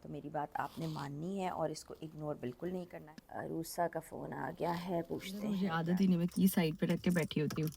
तो मेरी बात आपने माननी है और इसको इग्नोर बिल्कुल नहीं करना है। रूसा का फ़ोन आ गया है, पूछते हैं। मुझे आदत ही नहीं, मैं की साइड पे रख के बैठी होती हूँ।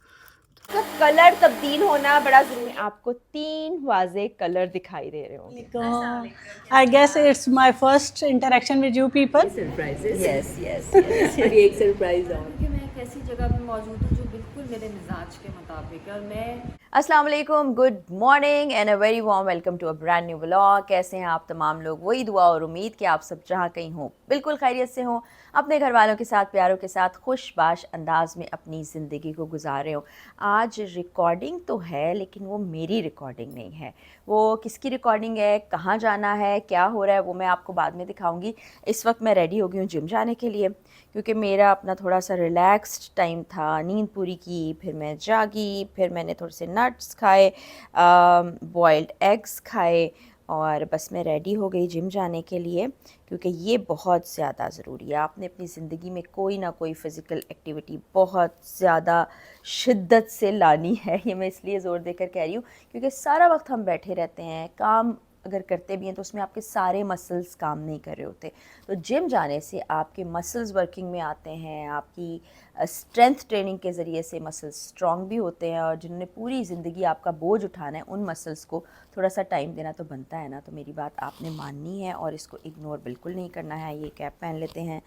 तो कलर तब्दील होना बड़ा ज़रूरी है। आपको 3 वाज़े कलर दिखाई दे रहे होंगे। I guess it's my first interaction with you people. Surprises yes yes yes और ये एक सरप्राइज और क्योंकि मैं एक ऐसी जगह पे मौजूद हूँ जो बिल्कुल मेरे मिजाज के मुताबिक है और मैं अस्सलाम वालेकुम, good morning and a very warm welcome to a brand new vlog. कैसे हैं आप तमाम लोग? वही दुआ और उम्मीद कि आप सब जहाँ कहीं हों बिल्कुल खैरियत से हों, अपने घर वालों के साथ, प्यारों के साथ खुशबाश अंदाज में अपनी ज़िंदगी को गुजार रहे हो। आज रिकॉर्डिंग तो है लेकिन वो मेरी रिकॉर्डिंग नहीं है। वो किसकी रिकॉर्डिंग है, कहाँ जाना है, क्या हो रहा है, वो मैं आपको बाद में दिखाऊंगी। इस वक्त मैं रेडी हो गई हूँ जिम जाने के लिए, क्योंकि मेरा अपना थोड़ा सा रिलैक्स्ड टाइम था। नींद पूरी की, फिर मैं जागी, फिर मैंने थोड़े से नट्स खाए, बॉइल्ड एग्स खाए और बस मैं रेडी हो गई जिम जाने के लिए, क्योंकि ये बहुत ज़्यादा ज़रूरी है। आपने अपनी ज़िंदगी में कोई ना कोई फ़िज़िकल एक्टिविटी बहुत ज़्यादा शिद्दत से लानी है। ये मैं इसलिए ज़ोर देकर कह रही हूँ क्योंकि सारा वक्त हम बैठे रहते हैं, काम अगर करते भी हैं तो उसमें आपके सारे मसल्स काम नहीं कर रहे होते। तो जिम जाने से आपके मसल्स वर्किंग में आते हैं, आपकी स्ट्रेंथ ट्रेनिंग के ज़रिए से मसल्स स्ट्रॉन्ग भी होते हैं, और जिन्होंने पूरी ज़िंदगी आपका बोझ उठाना है उन मसल्स को थोड़ा सा टाइम देना तो बनता है ना। तो मेरी बात आपने माननी है और इसको इग्नोर बिल्कुल नहीं करना है। ये कैप पहन लेते हैं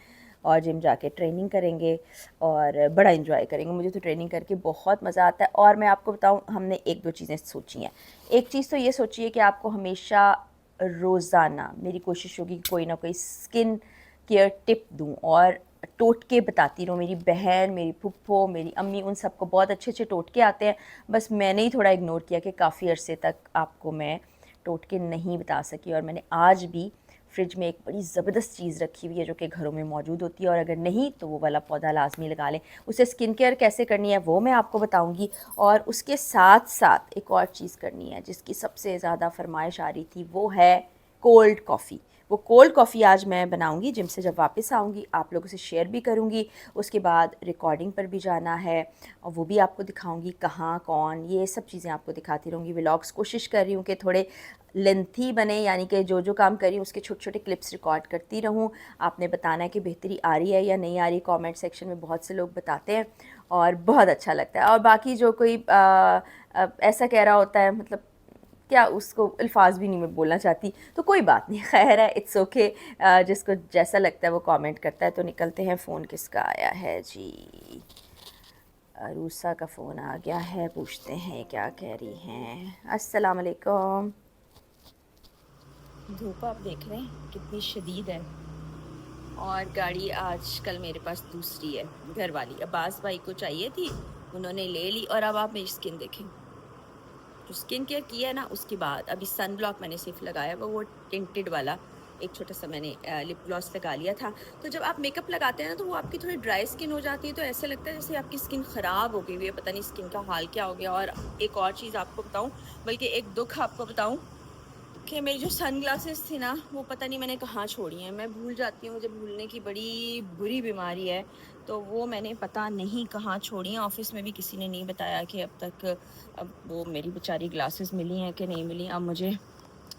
और जिम जाके ट्रेनिंग करेंगे और बड़ा इन्जॉय करेंगे। मुझे तो ट्रेनिंग करके बहुत मज़ा आता है। और मैं आपको बताऊं, हमने एक दो चीज़ें सोची हैं। एक चीज़ तो ये सोची है कि आपको हमेशा रोज़ाना मेरी कोशिश होगी कि कोई ना कोई स्किन केयर टिप दूं और टोटके बताती रहूं। मेरी बहन, मेरी फुप्पो, मेरी अम्मी, उन सबको बहुत अच्छे अच्छे टोटके आते हैं। बस मैंने ही थोड़ा इग्नोर किया कि काफ़ी अरसे तक आपको मैं टोटके नहीं बता सकी। और मैंने आज भी फ्रिज में एक बड़ी ज़बरदस्त चीज़ रखी हुई है जो कि घरों में मौजूद होती है, और अगर नहीं तो वो वाला पौधा लाजमी लगा लें। उसे स्किन केयर कैसे करनी है वो मैं आपको बताऊंगी, और उसके साथ साथ एक और चीज़ करनी है जिसकी सबसे ज़्यादा फरमाइश आ रही थी, वो है कोल्ड कॉफ़ी। वो कोल्ड कॉफ़ी आज मैं बनाऊंगी, जिम से जब वापस आऊँगी आप लोगों से शेयर भी करूँगी। उसके बाद रिकॉर्डिंग पर भी जाना है और वो भी आपको दिखाऊंगी, कहाँ कौन, ये सब चीज़ें आपको दिखाती रहूँगी। व्लॉग्स कोशिश कर रही हूँ कि थोड़े लेंथी बने, यानी कि जो जो काम कर रही हूँ उसके छोटे छोटे क्लिप्स रिकॉर्ड करती रहूँ। आपने बताना है कि बेहतरी आ रही है या नहीं आ रही। कमेंट सेक्शन में बहुत से लोग बताते हैं और बहुत अच्छा लगता है। और बाकी जो कोई ऐसा कह रहा होता है, मतलब क्या, उसको अल्फाज भी नहीं मैं बोलना चाहती, तो कोई बात नहीं, खैर है, इट्स ओके। जिसको जैसा लगता है वो कमेंट करता है। तो निकलते हैं। फ़ोन किसका आया है जी? रूसा का फ़ोन आ गया है, पूछते हैं क्या कह रही हैं। अस्सलाम वालेकुम। धूप आप देख रहे हैं कितनी शदीद है, और गाड़ी आज कल मेरे पास दूसरी है, घर वाली। अब्बास भाई को चाहिए थी, उन्होंने ले ली। और अब आप मेरी स्किन देखें, जो स्किन केयर किया है ना, उसके बाद अभी सन ब्लॉक मैंने सिर्फ लगाया वो टिंटेड वाला, एक छोटा सा मैंने लिप ग्लॉस लगा लिया था। तो जब आप मेकअप लगाते हैं ना तो वो आपकी थोड़ी ड्राई स्किन हो जाती है, तो ऐसा लगता है जैसे आपकी स्किन ख़राब हो गई हुई है, पता नहीं स्किन का हाल क्या हो गया। और एक और चीज़ आपको बताऊं, बल्कि एक दुख आपको बताऊं, कि मेरी जो सन ग्लासेस थी ना, वो पता नहीं मैंने कहाँ छोड़ी हैं। मैं भूल जाती हूँ, मुझे भूलने की बड़ी बुरी बीमारी है, तो वो मैंने पता नहीं कहाँ छोड़ी हैं। ऑफिस में भी किसी ने नहीं बताया कि अब तक अब वो मेरी बेचारी ग्लासेस मिली हैं कि नहीं मिली। अब मुझे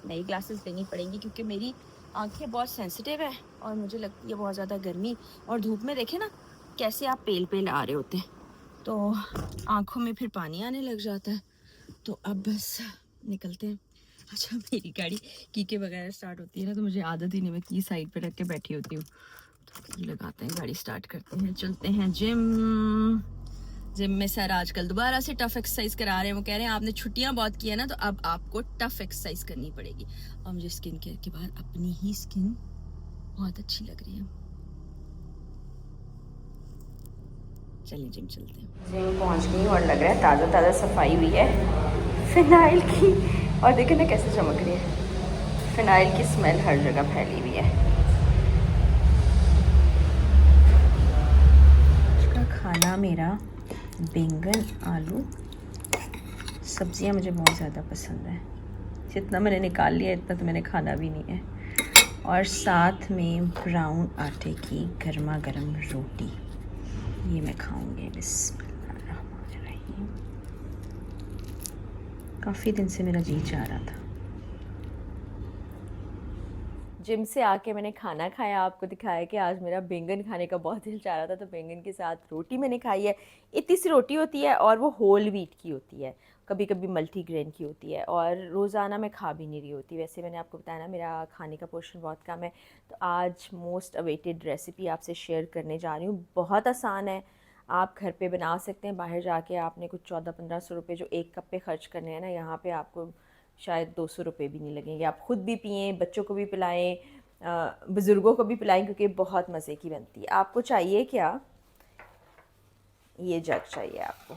नई ग्लासेस लेनी पड़ेंगी क्योंकि मेरी आंखें बहुत सेंसिटिव है और मुझे लगती है बहुत ज़्यादा गर्मी। और धूप में देखें ना कैसे आप पेल पेल आ रहे होते हैं, तो आँखों में फिर पानी आने लग जाता है। तो अब बस निकलते हैं। अच्छा, मेरी गाड़ी की के बगैर स्टार्ट होती है ना, तो मुझे आदत ही नहीं, मैं की साइड पे रख के बैठी होती हूँ। तो ये लगाते हैं, गाड़ी स्टार्ट करते हैं, चलते हैं जिम। जिम में सर आजकल दोबारा से टफ एक्सरसाइज करा रहे हैं। वो कह रहे हैं आपने छुट्टियां बहुत की है ना, तो अब आपको टफ एक्सरसाइज करनी पड़ेगी। और मुझे स्किन केयर के बाद अपनी ही स्किन बहुत अच्छी लग रही है। चलिए जिम चलते हैं। जिम पहुंच गई और लग रहा है ताज़ा ताज़ा सफाई हुई है फिनाइल की, और देखिए ना कैसे चमक रही है। फिनाइल की स्मेल हर जगह फैली हुई है। इसका खाना मेरा बैंगन आलू, सब्जियां मुझे बहुत ज़्यादा पसंद है। जितना मैंने निकाल लिया इतना तो मैंने खाना भी नहीं है। और साथ में ब्राउन आटे की गर्मा गर्म रोटी, ये मैं खाऊंगी। बिस्मिल्लाहिर्रहमानिर्रहीम। काफ़ी दिन से मेरा जी चाह रहा था। जिम से आके मैंने खाना खाया, आपको दिखाया कि आज मेरा बैंगन खाने का बहुत दिल चाह रहा था, तो बैंगन के साथ रोटी मैंने खाई है। इतनी सी रोटी होती है और वो होल व्हीट की होती है, कभी कभी मल्टीग्रेन की होती है, और रोज़ाना मैं खा भी नहीं रही होती। वैसे मैंने आपको बताया ना मेरा खाने का पोर्शन बहुत कम है, तो आज मोस्ट अवेटेड रेसिपी आपसे शेयर करने जा रही हूँ। बहुत आसान है, आप घर पे बना सकते हैं। बाहर जाके आपने कुछ 1400-1500 रुपये जो एक कप पे ख़र्च करने हैं ना, यहाँ पे आपको शायद 200 रुपये भी नहीं लगेंगे। आप ख़ुद भी पिएँ, बच्चों को भी पिलाएँ, बुज़ुर्गों को भी पिलाएँ, क्योंकि बहुत मज़े की बनती है। आपको चाहिए क्या, ये जग चाहिए आपको।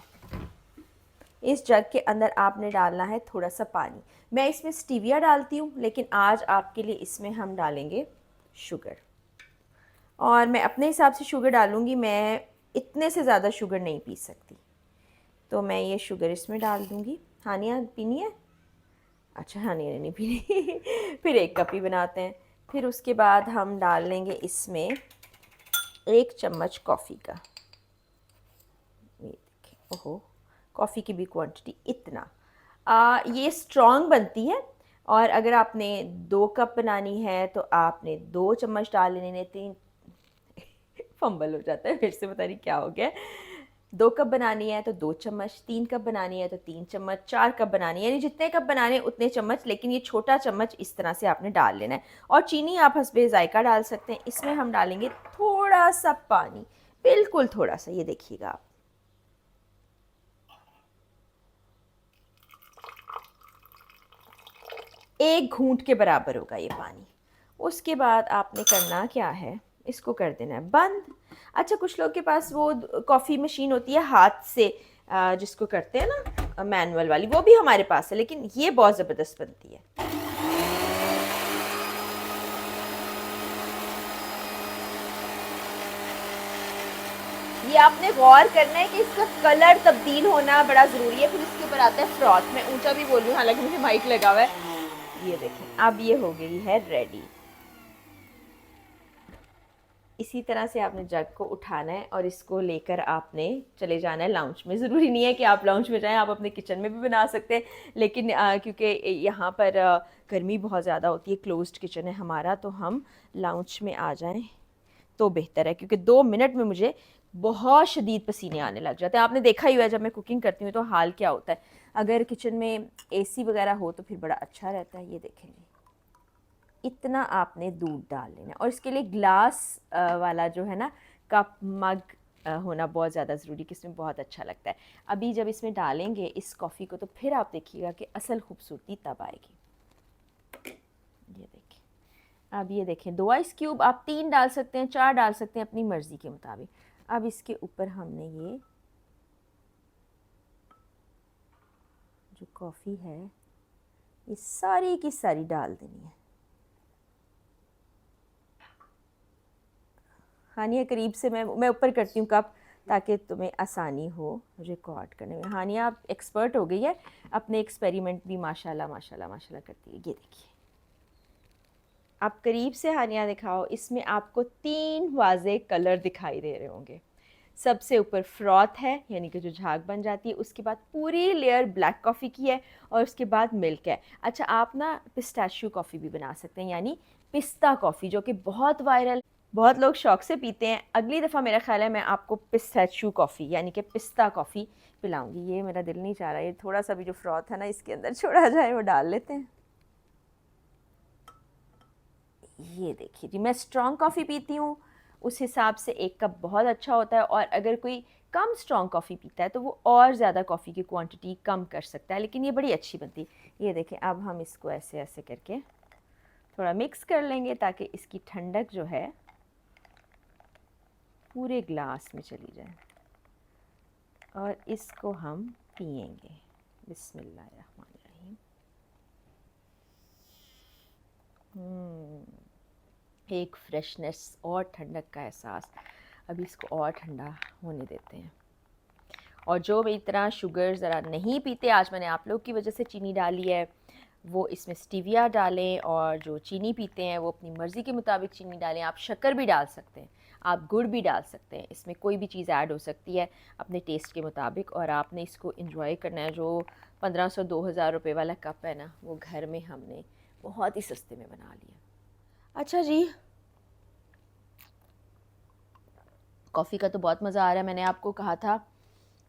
इस जग के अंदर आपने डालना है थोड़ा सा पानी। मैं इसमें स्टीविया डालती हूँ, लेकिन आज आपके लिए इसमें हम डालेंगे शुगर, और मैं अपने हिसाब से शुगर डालूँगी। मैं इतने से ज़्यादा शुगर नहीं पी सकती, तो मैं ये शुगर इसमें डाल दूँगी। हानिया पीनी है? अच्छा, हानिया ने नहीं पीनी फिर एक कप ही बनाते हैं। फिर उसके बाद हम डाल लेंगे इसमें 1 चम्मच कॉफ़ी का। ये देखिए, ओहो, कॉफ़ी की भी क्वांटिटी इतना। ये स्ट्रॉन्ग बनती है, और अगर आपने 2 कप बनानी है तो आपने 2 चम्मच डाल लेने, 3 फंबल हो जाता है फिर से, पता नहीं क्या हो गया। 2 कप बनानी है तो 2 चम्मच, 3 कप बनानी है तो 3 चम्मच, 4 कप बनानी है, यानी जितने कप बनाने हैं उतने चम्मच, लेकिन ये छोटा चम्मच इस तरह से आपने डाल लेना है। और चीनी आप हस्बे ज़ायका डाल सकते हैं। इसमें हम डालेंगे थोड़ा सा पानी, बिल्कुल थोड़ा सा, ये देखिएगा आप। एक घूंट के बराबर होगा ये पानी। उसके बाद आपने करना क्या है, इसको कर देना है बंद। अच्छा, कुछ लोग के पास वो कॉफ़ी मशीन होती है हाथ से, जिसको करते हैं ना मैनुअल वाली, वो भी हमारे पास है, लेकिन ये बहुत ज़बरदस्त बनती है। ये आपने गौर करना है कि इसका कलर तब्दील होना बड़ा ज़रूरी है। फिर इसके ऊपर आता है फ्रॉथ। मैं ऊंचा भी बोल रही हूँ, हालांकि मुझे माइक लगा हुआ है। ये देखें, अब ये हो गई है रेडी। इसी तरह से आपने जग को उठाना है और इसको लेकर आपने चले जाना है लाउंज में। ज़रूरी नहीं है कि आप लाउंज में जाएं, आप अपने किचन में भी बना सकते हैं, लेकिन क्योंकि यहाँ पर गर्मी बहुत ज़्यादा होती है, क्लोज्ड किचन है हमारा, तो हम लाउंज में आ जाएं तो बेहतर है, क्योंकि 2 मिनट में मुझे बहुत शदीद पसीने आने लग जाते हैं। आपने देखा ही हुआ है जब मैं कुकिंग करती हूँ तो हाल क्या होता है। अगर किचन में AC वगैरह हो तो फिर बड़ा अच्छा रहता है। ये देखें जी, इतना आपने दूध डाल लेना, और इसके लिए ग्लास वाला जो है ना कप मग होना बहुत ज़्यादा ज़रूरी, कि इसमें बहुत अच्छा लगता है। अभी जब इसमें डालेंगे इस कॉफ़ी को, तो फिर आप देखिएगा कि असल खूबसूरती तब आएगी। ये देखें, अब ये देखें, 2 आइस क्यूब, आप 3 डाल सकते हैं, 4 डाल सकते हैं अपनी मर्ज़ी के मुताबिक। अब इसके ऊपर हमने ये जो कॉफ़ी है ये सारी की सारी डाल देनी है। हानिया करीब से मैं ऊपर करती हूँ कप, ताकि तुम्हें आसानी हो रिकॉर्ड करने में। हानिया आप एक्सपर्ट हो गई है, अपने एक्सपेरिमेंट भी माशाल्लाह माशाल्लाह माशाल्लाह करती है। ये देखिए, आप करीब से हानिया दिखाओ। इसमें आपको 3 वाज़े कलर दिखाई दे रहे होंगे। सबसे ऊपर फ्रॉथ है, यानी कि जो झाग बन जाती है, उसके बाद पूरी लेयर ब्लैक कॉफ़ी की है, और उसके बाद मिल्क है। अच्छा, आप ना पिस्ताशियो कॉफ़ी भी बना सकते हैं, यानी पिस्ता कॉफ़ी, जो कि बहुत वायरल, बहुत लोग शौक से पीते हैं। अगली दफ़ा मेरा ख्याल है मैं आपको पिस्ताशियो कॉफ़ी यानी कि पिस्ता कॉफ़ी पिलाऊंगी। ये मेरा दिल नहीं चाह रहा, ये थोड़ा सा भी जो फ्रॉथ है ना इसके अंदर छोड़ा जाए, वो डाल लेते हैं। ये देखिए जी, मैं स्ट्रॉन्ग कॉफ़ी पीती हूँ, उस हिसाब से 1 कप बहुत अच्छा होता है, और अगर कोई कम स्ट्रॉन्ग कॉफ़ी पीता है तो वो और ज़्यादा कॉफ़ी की क्वांटिटी कम कर सकता है, लेकिन ये बड़ी अच्छी बनती है। ये देखें, अब हम इसको ऐसे ऐसे करके थोड़ा मिक्स कर लेंगे, ताकि इसकी ठंडक जो है पूरे ग्लास में चली जाए, और इसको हम पिएंगे। बिस्मिल्लाहिर्रहमानिर्रहीम। एक फ्रेशनेस और ठंडक का एहसास। अभी इसको और ठंडा होने देते हैं। और जो भी इतना शुगर ज़रा नहीं पीते, आज मैंने आप लोग की वजह से चीनी डाली है, वो इसमें स्टीविया डालें, और जो चीनी पीते हैं वो अपनी मर्ज़ी के मुताबिक चीनी डालें। आप शक्कर भी डाल सकते हैं, आप गुड़ भी डाल सकते हैं, इसमें कोई भी चीज़ ऐड हो सकती है अपने टेस्ट के मुताबिक। और आपने इसको एंजॉय करना है। जो 1500-2000 रुपये वाला कप है ना, वो घर में हमने बहुत ही सस्ते में बना लिया। अच्छा जी, कॉफ़ी का तो बहुत मज़ा आ रहा है। मैंने आपको कहा था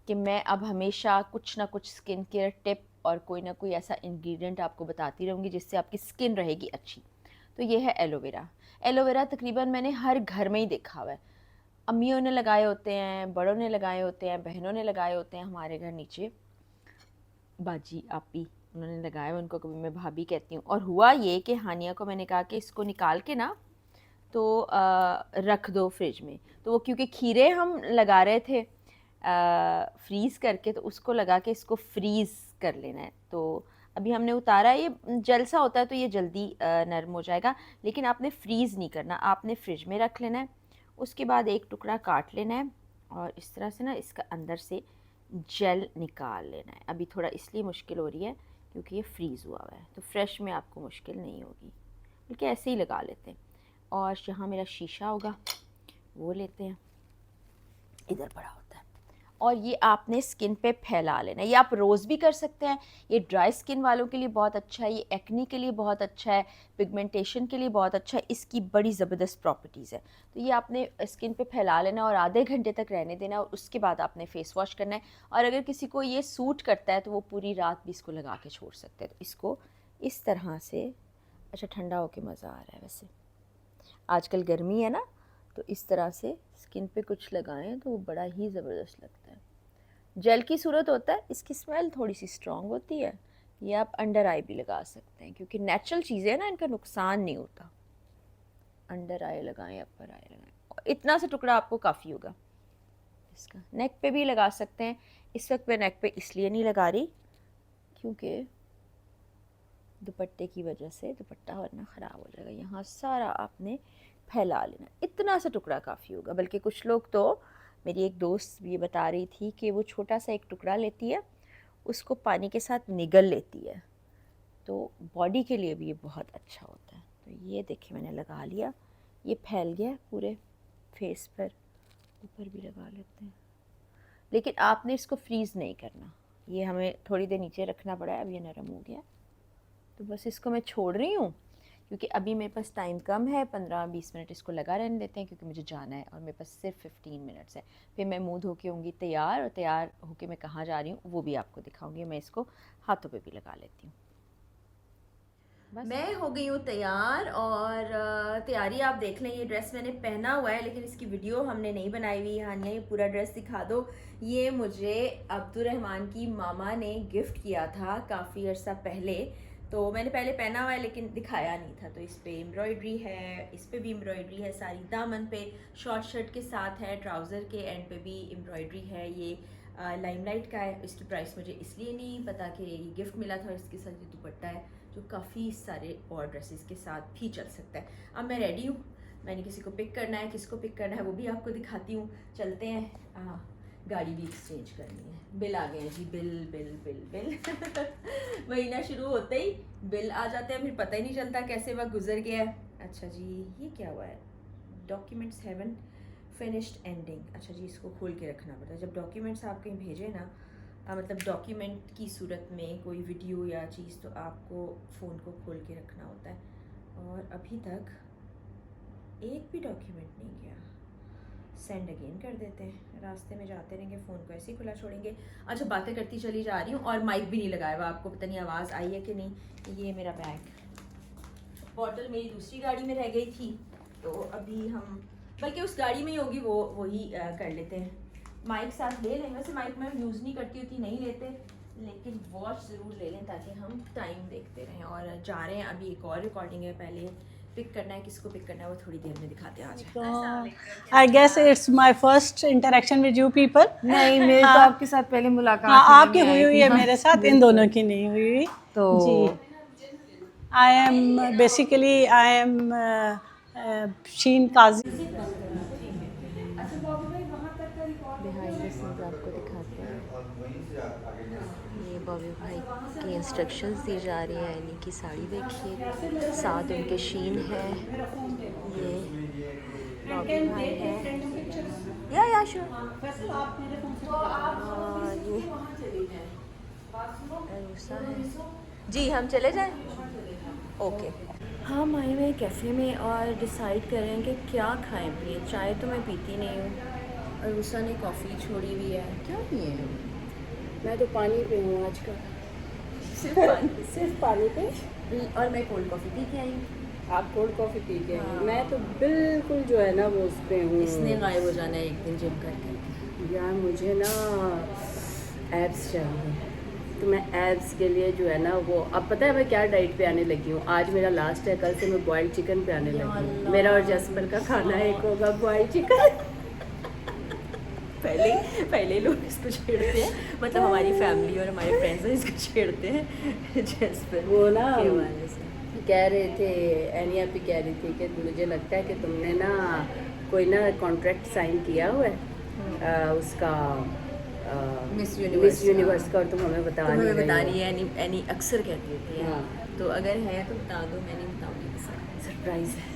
कि मैं अब हमेशा कुछ ना कुछ स्किन केयर टिप और कोई ना कोई ऐसा इंग्रेडिएंट आपको बताती रहूँगी जिससे आपकी स्किन रहेगी अच्छी। तो ये है एलोवेरा। एलोवेरा तकरीबन मैंने हर घर में ही देखा हुआ है। अम्मियों ने लगाए होते हैं, बड़ों ने लगाए होते हैं, बहनों ने लगाए होते हैं। हमारे घर नीचे बाजी आपी उन्होंने लगाए हुए, उनको कभी मैं भाभी कहती हूँ। और हुआ ये कि हानिया को मैंने कहा कि इसको निकाल के ना तो रख दो फ्रिज में। तो वो क्योंकि खीरे हम लगा रहे थे फ्रीज़ करके, तो उसको लगा के इसको फ्रीज़ कर लेना है। तो अभी हमने उतारा, ये जल सा होता है तो ये जल्दी नरम हो जाएगा, लेकिन आपने फ्रीज़ नहीं करना, आपने फ्रिज में रख लेना है। उसके बाद एक टुकड़ा काट लेना है और इस तरह से ना इसका अंदर से जेल निकाल लेना है। अभी थोड़ा इसलिए मुश्किल हो रही है क्योंकि ये फ्रीज़ हुआ हुआ है, तो फ्रेश में आपको मुश्किल नहीं होगी, बल्कि ऐसे ही लगा लेते हैं। और यहाँ मेरा शीशा होगा, वो लेते हैं, इधर पड़ा होता है। और ये आपने स्किन पे फैला लेना है। ये आप रोज़ भी कर सकते हैं। ये ड्राई स्किन वालों के लिए बहुत अच्छा है, ये एक्नी के लिए बहुत अच्छा है, पिगमेंटेशन के लिए बहुत अच्छा है। इसकी बड़ी ज़बरदस्त प्रॉपर्टीज़ है। तो ये आपने स्किन पे फैला लेना और आधे घंटे तक रहने देना, और उसके बाद आपने फ़ेस वॉश करना है। और अगर किसी को ये सूट करता है तो वो पूरी रात भी इसको लगा के छोड़ सकते हैं। तो इसको इस तरह से, अच्छा ठंडा होके मज़ा आ रहा है वैसे, आजकल गर्मी है ना, तो इस तरह से स्किन पे कुछ लगाएं तो वो बड़ा ही ज़बरदस्त लगता है। जेल की सूरत होता है, इसकी स्मेल थोड़ी सी स्ट्रॉन्ग होती है। ये आप अंडर आई भी लगा सकते हैं क्योंकि नेचुरल चीज़ें ना, इनका नुकसान नहीं होता। अंडर आई लगाएं, अपर आई लगाएं, इतना सा टुकड़ा आपको काफ़ी होगा। इसका नेक पे भी लगा सकते हैं। इस वक्त मैं नेक पे इसलिए नहीं लगा रही क्योंकि दुपट्टे की वजह से दुपट्टा वरना ख़राब हो जाएगा। यहाँ सारा आपने फैला लेना, इतना सा टुकड़ा काफ़ी होगा। बल्कि कुछ लोग तो, मेरी एक दोस्त भी बता रही थी कि वो छोटा सा एक टुकड़ा लेती है, उसको पानी के साथ निगल लेती है, तो बॉडी के लिए भी ये बहुत अच्छा होता है। तो ये देखिए मैंने लगा लिया, ये फैल गया पूरे फेस पर, ऊपर भी लगा लेते हैं। लेकिन आपने इसको फ्रीज़ नहीं करना, ये हमें थोड़ी देर नीचे रखना पड़ा है। अब ये नरम हो गया, तो बस इसको मैं छोड़ रही हूँ क्योंकि अभी मेरे पास टाइम कम है। 15-20 मिनट इसको लगा रहने देते हैं क्योंकि मुझे जाना है और मेरे पास सिर्फ 15 मिनट्स है। फिर मैं मुँह धो के होंगी तैयार, और तैयार होके मैं कहाँ जा रही हूँ वो भी आपको दिखाऊंगी। मैं इसको हाथों पे भी लगा लेती हूँ। मैं हो गई हूँ तैयार, और तैयारी आप देख लें। ये ड्रेस मैंने पहना हुआ है लेकिन इसकी वीडियो हमने नहीं बनाई हुई। हानिया ये पूरा ड्रेस दिखा दो। ये मुझे अब्दुर्रहमान की मामा ने गिफ्ट किया था काफ़ी अर्सा पहले, तो मैंने पहले पहना हुआ है लेकिन दिखाया नहीं था। तो इस पे एम्ब्रॉयडरी है, इस पे भी एम्ब्रॉयडरी है सारी, दामन पे शॉर्ट शर्ट के साथ है, ट्राउज़र के एंड पे भी एम्ब्रॉयडरी है। ये लाइमलाइट का है। इसकी प्राइस मुझे इसलिए नहीं पता कि ये गिफ्ट मिला था, और इसके साथ ये दुपट्टा है जो काफ़ी सारे और ड्रेसेस के साथ भी चल सकता है। अब मैं रेडी हूँ, मैंने किसी को पिक करना है, किसको पिक करना है वो भी आपको दिखाती हूँ। चलते हैं। गाड़ी भी एक्सचेंज करनी है। बिल आ गए हैं जी, बिल बिल बिल बिल महीना शुरू होते ही बिल आ जाते हैं, फिर पता ही नहीं चलता कैसे वक्त गुजर गया है। अच्छा जी, ये क्या हुआ है? Documents haven finished ending. अच्छा जी, इसको खोल के रखना पड़ता है जब डॉक्यूमेंट्स आप कहीं भेजें ना, मतलब डॉक्यूमेंट की सूरत में कोई वीडियो या चीज़, तो आपको फ़ोन को खोल के रखना होता है। और अभी तक एक भी डॉक्यूमेंट नहीं गया। सेंड अगेन कर देते हैं, रास्ते में जाते रहेंगे, फ़ोन को ऐसे ही खुला छोड़ेंगे। अच्छा, बातें करती चली जा रही हूँ और माइक भी नहीं लगाया हुआ, आपको पता नहीं आवाज़ आई है कि नहीं। ये मेरा बैग, बॉटल मेरी दूसरी गाड़ी में रह गई थी, तो अभी हम, बल्कि उस गाड़ी में ही होगी, वही कर लेते हैं। माइक साथ ले लें, वैसे माइक मैं यूज़ नहीं करती होती, नहीं लेते, लेकिन वॉच ज़रूर ले लें ताकि हम टाइम देखते रहें। और जा रहे हैं, अभी एक और रिकॉर्डिंग है, पहले पिक करना है, किसको पिक करना है वो थोड़ी देर में दिखाते हैं। आज I guess it's my first interaction with you people. नहीं, मेरे तो हाँ। आपके साथ पहले मुलाकात हाँ, ही आपकी नहीं हुई हुई आई है, थी। मेरे साथ इन दोनों की नहीं हुई हुई। तो जी, I am basically Sheen Kazi. Behind the scenes आपको दिखाते हैं। ये बॉबी भाई की इंस्ट्रक्शंस दी जा रही हैं। इन्हीं की साड़ी देखिए, साथ उनके शीन है। ये बॉबी भाई है, या श्योर। ये अरूसा है जी, हम चले जाएं? ओके। हम आए हुए हैं कैफ़े में और डिसाइड कर रहे हैं कि क्या खाएं पिए। चाय तो मैं पीती नहीं हूँ और उषा ने कॉफ़ी छोड़ी हुई है। क्या पिए हैं? मैं तो पानी पे हूँ आजकल, सिर्फ पानी। सिर्फ पानी पे। और मैं कोल्ड कॉफ़ी पी के आई हूँ। आप कोल्ड कॉफ़ी पी के हाँ। आई। मैं तो बिल्कुल जो है ना वो उस पे हूँ। इसने गायब हो जाना है एक दिन जिम करके। यार मुझे ना एब्स चाहिए, तो मैं एब्स के लिए जो है ना वो, अब पता है मैं क्या डाइट पे आने लगी हूँ। आज मेरा लास्ट है, कल से मैं बॉइल्ड चिकन पे आने लगी हूँ। मेरा और जसपर का खाना एक होगा बॉइल्ड चिकन। पहले लोग इसको छेड़ते हैं, मतलब हमारी फैमिली और हमारे फ्रेंड्स इसको छेड़ते हैं जसपर वो ना के हवाले से। कह रहे थे, एनिया भी कह रही थी कि मुझे लगता है कि तुमने ना कोई ना कॉन्ट्रैक्ट साइन किया हुआ है उसका मिस यूनिवर्स का, और तुम हमें बता तो नहीं हमें बता रही रही है। एनी अक्सर कहती होती है। हाँ। तो अगर है तो बता दो, मैं नहीं बताऊँगी। सरप्राइज है।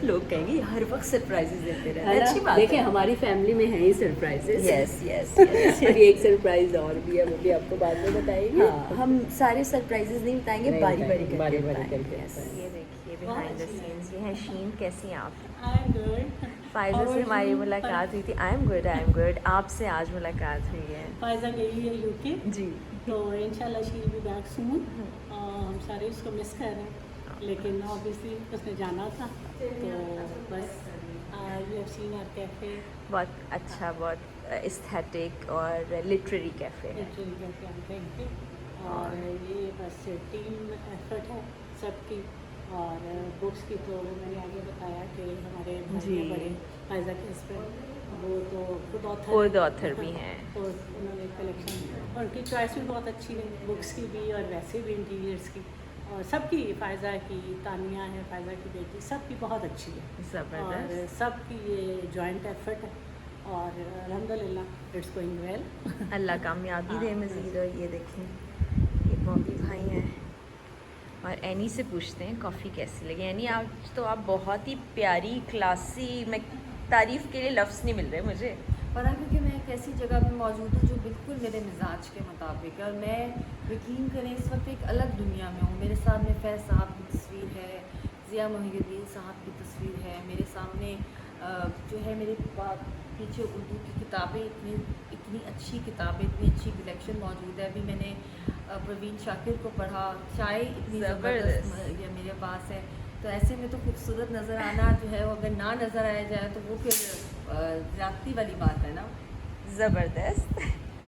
लोग कहेंगे ये हर वक्त सरप्राइजेस देते रहते है हैं। ना? अच्छी बात देखिए है। हमारी फैमिली में है ही सरप्राइजेस। यस यस और एक सरप्राइज और भी है, वो भी आपको बाद में बताएंगे। हाँ, हम सारे सरप्राइजेस नहीं बताएंगे, नहीं बारी बताएंगे, बारी बारी करके करके Yes, बताएंगे। ये देखिए बिहाइंड द सीन्स। ये है शीन। कैसी हैं आप? I'm good. फायजा How से are हमारी you? मुलाकात हुई थी। I am good. आपसे आज मुलाकात हुई है। फायजा गई है यूके, जी। तो इंशाल्लाह she will be back soon. हम सारे उसको मिस कर रहे हैं, लेकिन ऑब्वियसली उसने जाना था, तो बस you have seen our cafe, बहुत अच्छा, बहुत एस्थेटिक और लिटरेरी कैफ़े है। Literally cafe. Thank you. और ये बस टीम एफर्ट है सबकी। और बुक्स की तो मैंने आगे बताया कि हमारे भाई जी। हैं बड़े फायजा के हस्बैंड, वो तो खुद खुद ऑथर भी हैं। तो उन्होंने कलेक्शन, उनकी चॉइस भी बहुत अच्छी है, बुक्स की भी और वैसे भी इंटीरियर्स की, और सबकी, फ़ायज़ा की, तानिया है फ़ायज़ा की बेटी, सबकी बहुत अच्छी है। और ज़बरदस्त। सबकी ये जॉइंट एफर्ट है, और अल्हम्दुलिल्लाह इट्स गोइंग वेल। अल्लाह कामयाबी दे मज़ीद। और ये देखें, ये बॉबी भाई हैं। और एनी से पूछते हैं कॉफ़ी कैसी लगी। एनी, आज तो आप बहुत ही प्यारी, क्लासी, मैं तारीफ़ के लिए लफ्ज़ नहीं मिल रहे मुझे। पता क्योंकि मैं एक ऐसी जगह पे मौजूद हूँ जो बिल्कुल मेरे मिजाज के मुताबिक है, और मैं यकीन करें इस वक्त एक अलग दुनिया में हूँ। मेरे सामने फैज़ साहब की तस्वीर है, ज़िया मोहिउद्दीन साहब की तस्वीर है, मेरे सामने जो है मेरे पीछे उर्दू की किताबें, इतनी अच्छी किताबें, इतनी अच्छी कलेक्शन मौजूद है। अभी मैंने प्रवीण शाकिर को पढ़ा। चाय इतनी ज़बरदस्त ये मेरे पास है। तो ऐसे में तो खूबसूरत नज़र आना जो है वो अगर ना नज़र आया जाए तो वो फिर ज़्यादती वाली बात है ना। ज़बरदस्त।